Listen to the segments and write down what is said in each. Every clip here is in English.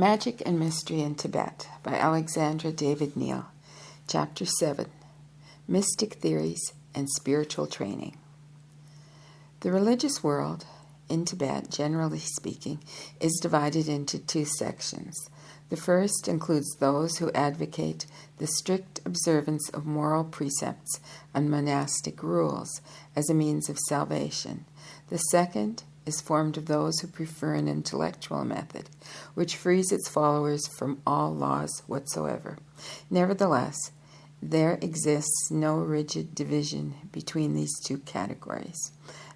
Magic and Mystery in Tibet by Alexandra David-Neel, Chapter 7, Mystic Theories and Spiritual Training. The religious world in Tibet, generally speaking, is divided into two sections. The first includes those who advocate the strict observance of moral precepts and monastic rules as a means of salvation. The second is formed of those who prefer an intellectual method, which frees its followers from all laws whatsoever. Nevertheless, there exists no rigid division between these two categories.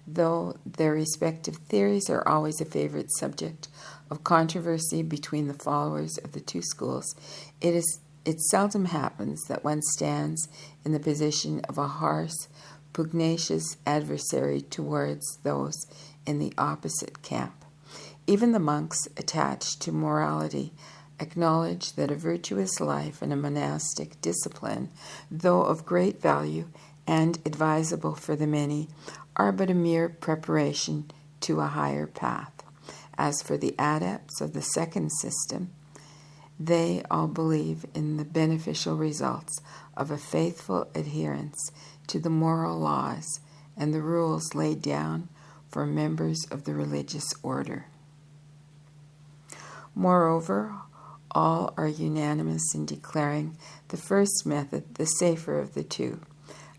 Though their respective theories are always a favorite subject of controversy between the followers of the two schools, it seldom happens that one stands in the position of a harsh, pugnacious adversary towards those in the opposite camp. Even the monks attached to morality acknowledge that a virtuous life and a monastic discipline, though of great value and advisable for the many, are but a mere preparation to a higher path. As for the adepts of the second system, they all believe in the beneficial results of a faithful adherence to the moral laws and the rules laid down for members of the religious order. Moreover, all are unanimous in declaring the first method the safer of the two.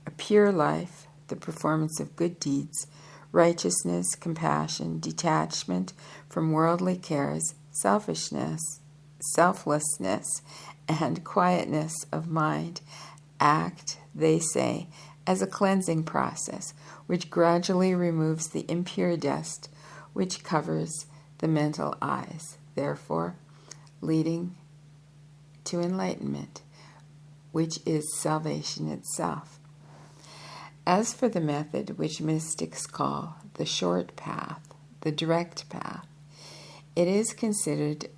A pure life, the performance of good deeds, righteousness, compassion, detachment from worldly cares, selflessness, and quietness of mind act, they say, as a cleansing process, which gradually removes the impure dust which covers the mental eyes, therefore leading to enlightenment, which is salvation itself. As for the method which mystics call the short path, the direct path, it is considered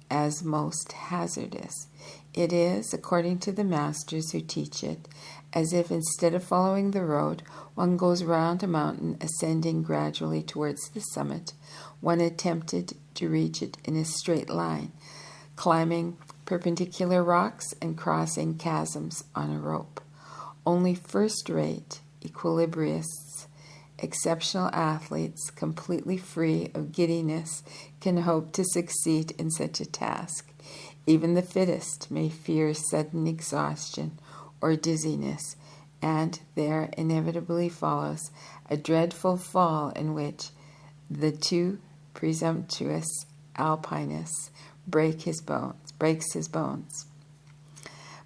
as most hazardous. It is, according to the masters who teach it, as if instead of following the road, one goes round a mountain, ascending gradually towards the summit. One attempted to reach it in a straight line, climbing perpendicular rocks and crossing chasms on a rope. Only first-rate, equilibrists, exceptional athletes, completely free of giddiness, can hope to succeed in such a task. Even the fittest may fear sudden exhaustion or dizziness, and there inevitably follows a dreadful fall in which the too presumptuous alpinist breaks his bones.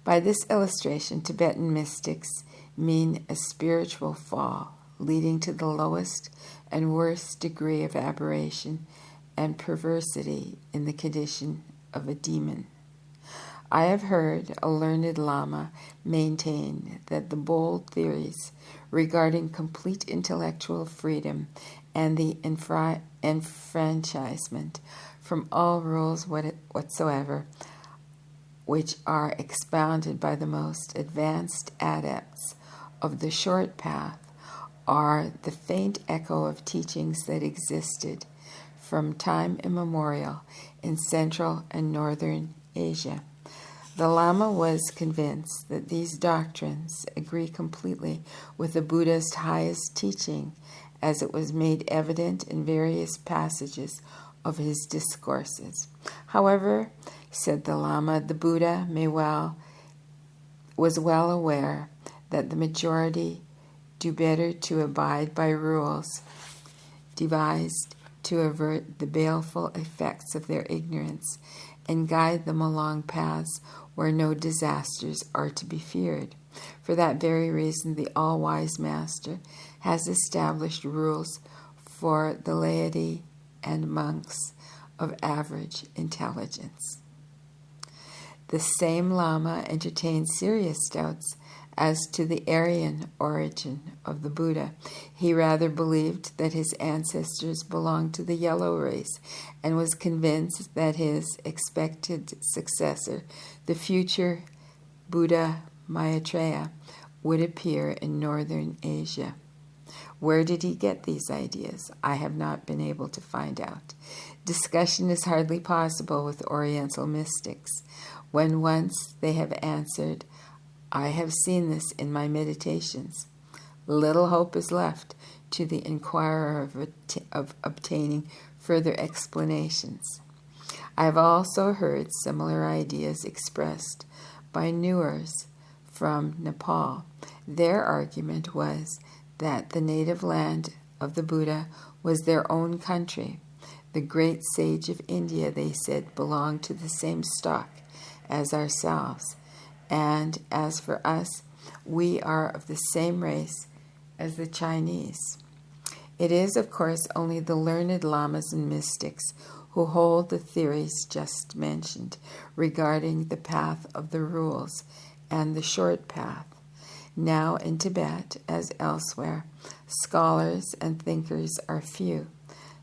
By this illustration, Tibetan mystics mean a spiritual fall, leading to the lowest and worst degree of aberration and perversity in the condition of a demon. I have heard a learned Lama maintain that the bold theories regarding complete intellectual freedom and the enfranchisement from all rules whatsoever, which are expounded by the most advanced adepts of the short path, are the faint echo of teachings that existed from time immemorial in Central and Northern Asia. The Lama was convinced that these doctrines agree completely with the Buddhist highest teaching, as it was made evident in various passages of his discourses. However, said the Lama, the Buddha was well aware that the majority do better to abide by rules devised to avert the baleful effects of their ignorance and guide them along paths where no disasters are to be feared. For that very reason, the all-wise master has established rules for the laity and monks of average intelligence. The same Lama entertained serious doubts as to the Aryan origin of the Buddha. He rather believed that his ancestors belonged to the yellow race and was convinced that his expected successor, the future Buddha Maitreya, would appear in northern Asia. Where did he get these ideas? I have not been able to find out. Discussion is hardly possible with Oriental mystics. When once they have answered, "I have seen this in my meditations," little hope is left to the inquirer of obtaining further explanations. I have also heard similar ideas expressed by Newars from Nepal. Their argument was that the native land of the Buddha was their own country. The great sage of India, they said, belonged to the same stock as ourselves. And as for us, we are of the same race as the Chinese. It is, of course, only the learned lamas and mystics who hold the theories just mentioned regarding the path of the rules and the short path. Now in Tibet, as elsewhere, scholars and thinkers are few.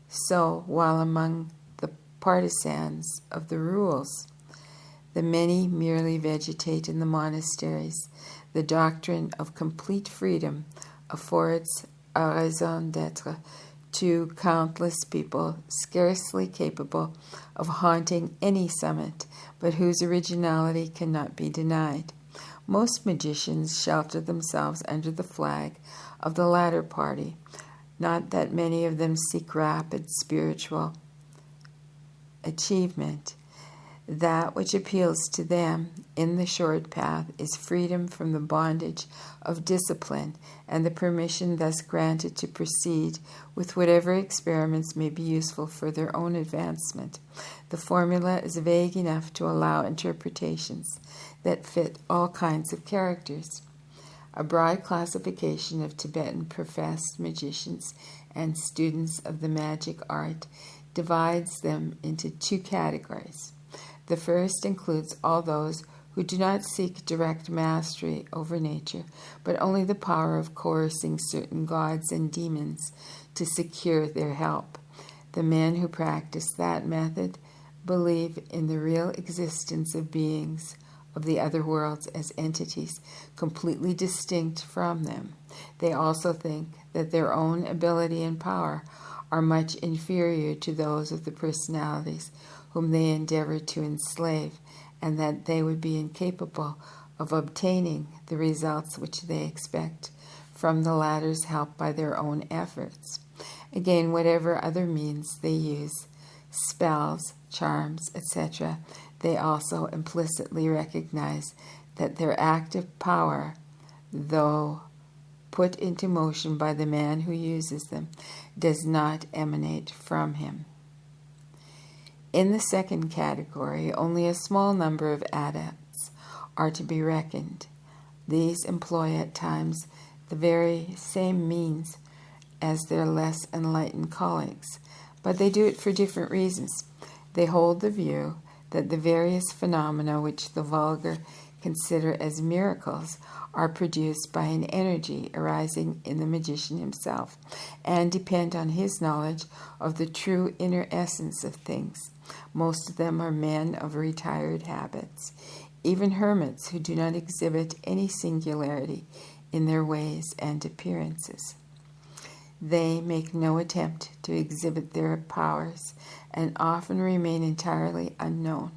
So, while among the partisans of the rules, the many merely vegetate in the monasteries, the doctrine of complete freedom affords a raison d'être to countless people scarcely capable of haunting any summit, but whose originality cannot be denied. Most magicians shelter themselves under the flag of the latter party. Not that many of them seek rapid spiritual achievement. That which appeals to them in the short path is freedom from the bondage of discipline and the permission thus granted to proceed with whatever experiments may be useful for their own advancement. The formula is vague enough to allow interpretations that fit all kinds of characters. A broad classification of Tibetan professed magicians and students of the magic art divides them into two categories. The first includes all those who do not seek direct mastery over nature, but only the power of coercing certain gods and demons to secure their help. The men who practice that method believe in the real existence of beings of the other worlds as entities completely distinct from them. They also think that their own ability and power are much inferior to those of the personalities whom they endeavor to enslave, and that they would be incapable of obtaining the results which they expect from the latter's help by their own efforts. Again, whatever other means they use, spells, charms, etc., they also implicitly recognize that their active power, though put into motion by the man who uses them, does not emanate from him. In the second category, only a small number of adepts are to be reckoned. These employ at times the very same means as their less enlightened colleagues, but they do it for different reasons. They hold the view that the various phenomena which the vulgar consider as miracles are produced by an energy arising in the magician himself, and depend on his knowledge of the true inner essence of things. Most of them are men of retired habits, even hermits who do not exhibit any singularity in their ways and appearances. They make no attempt to exhibit their powers and often remain entirely unknown.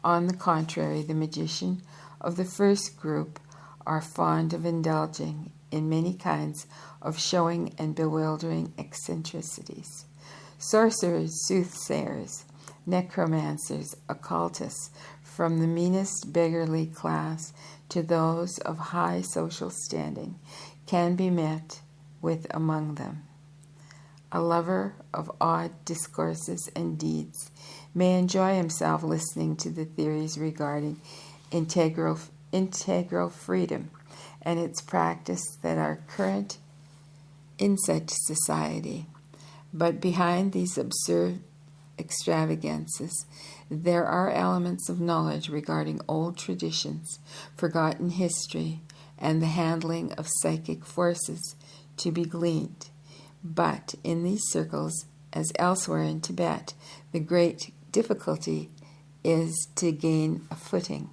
On the contrary, the magician of the first group are fond of indulging in many kinds of showing and bewildering eccentricities. Sorcerers, soothsayers, necromancers, occultists, from the meanest beggarly class to those of high social standing, can be met with among them. A lover of odd discourses and deeds may enjoy himself listening to the theories regarding integral freedom and its practice that are current in such society. But behind these absurd extravagances, there are elements of knowledge regarding old traditions, forgotten history, and the handling of psychic forces to be gleaned. But in these circles, as elsewhere in Tibet, the great difficulty is to gain a footing.